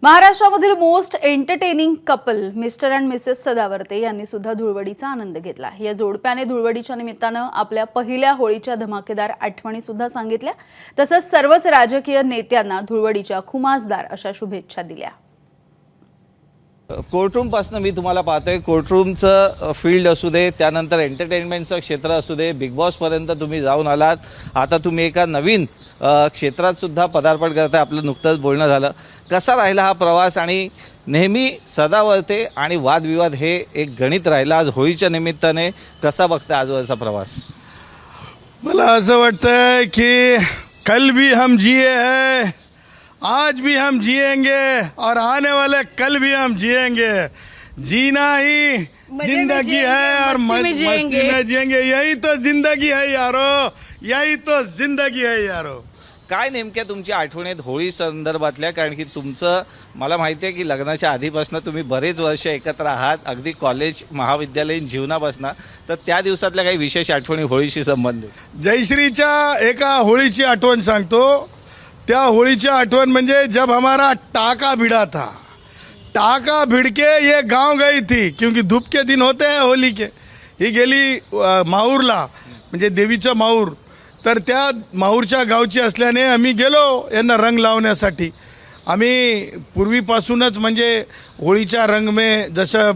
महाराष्ट्रामधील most entertaining couple mister and Mrs Sadavarte यांनी सुद्धा धुळवडीचा आनंद घेतला। या जोडप्याने धुळवडीच्या निमित्तानं आपल्या पहिल्या होळीच्या धमाकेदार आठवणी सुद्धा सांगितल्या। तसंच सर्वच राजकीय नेत्यांना धुळवडीच्या खुमासदार अशा शुभेच्छा दिल्या। कोर्टरूम पासून मी तुम्हाला पाहतोय, कोर्टरूमचं फील्ड असू दे, त्यानंतर एंटरटेनमेंटचं क्षेत्र असू दे, बिग बॉस पर्यंत तुम्ही जाऊन आलात। आता तुम्ही एका नवीन क्षेत्रात सुद्धा पदार्पण करताय। आपलं नुकतंच बोलणं झालं, कसा राहिला हा प्रवास? आणि नेहमी सदावर्ते आणि वादविवाद हे एक गणित राहिलं, आज होळीच्या निमित्ताने कसा बघताय आजवरचा प्रवास? मला असं वाटतंय की कल भी हम जिए हैं, आज भी हम जिएंगे और आने वाले कल भी हम जिएंगे। जीना ही जिंदगी है और मस्ती में जिएंगे। यही तो जिंदगी है यारो, यही तो जिंदगी है यारो। काय नेमक्या तुमची आठवणी आहेत होळी संदर्भातल्या? कारण की तुमचं मला माहिती आहे की लग्नाच्या आधीपासून तुम्ही बरेच वर्ष एकत्र आहात, अगदी कॉलेज महाविद्यालयीन जीवनापासून। तर त्या दिवसातल्या काही विशेष आठवणी होळीशी संबंधित? जयश्रीच्या एका होळीची आठवण सांगतो। त्या होळीची आठवण म्हणजे जब हमारा टाका भिड़ा था, टाका भिड़ के ये गांव गई थी, क्योंकि धूप के दिन होते हैं होली के। ही गेली माहूरला, म्हणजे देवीचं माहूर। तर त्या माहूरच्या गावची असल्याने आम्ही गेलो यांना रंग लावण्यासाठी। आम्ही पूर्वीपासूनच म्हणजे होळीच्या रंग में जसं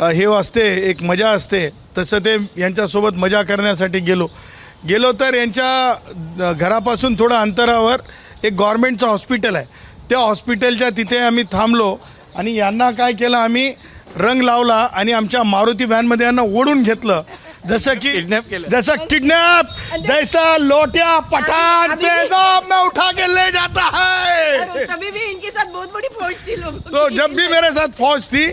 हे असते, एक मजा असते, तसं ते यांच्यासोबत मजा करण्यासाठी गेलो तर यांच्या घरापासून थोडं अंतरावर एक गव्हर्नमेंटचं हॉस्पिटल आहे। त्या हॉस्पिटलच्या तिथे आम्ही थांबलो आणि यांना काय केलं, आम्ही रंग लावला आणि आमच्या मारुती व्हॅनमध्ये यांना ओढून घेतलं। जैसा किडनैप जैसा लोटिया पठान तेजाब में उठा के ले जाता है। तभी भी इनके साथ बहुत बड़ी फौज थी लोगों की। तो जब भी मेरे साथ फौज थी,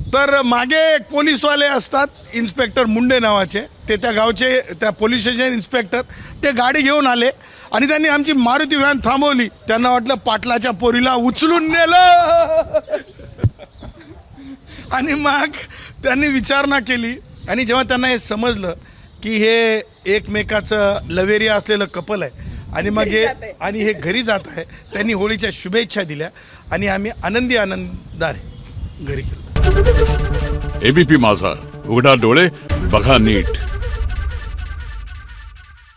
तर मागे एक पोलीसवाले असतात, इन्स्पेक्टर मुंडे नावाचे, ते त्या गावचे, त्या पोलीस स्टेशन इन्स्पेक्टर, ते गाडी घेऊन आले आणि त्यांनी आमची मारुती व्हॅन थांबवली। त्यांना वाटलं पाटलाच्या पोरीला उचलून नेलं आणि मग त्यांनी विचारणा केली आणि जेव्हा त्यांना हे समजलं की हे एकमेकाचं लवेरिया असलेलं कपल आहे आणि मग हे घरी जात आहे, त्यांनी होळीच्या शुभेच्छा दिल्या आणि आम्ही आनंदाने घरी गेलो। एबीपी माझा, उघडा डोळे बघा नीट।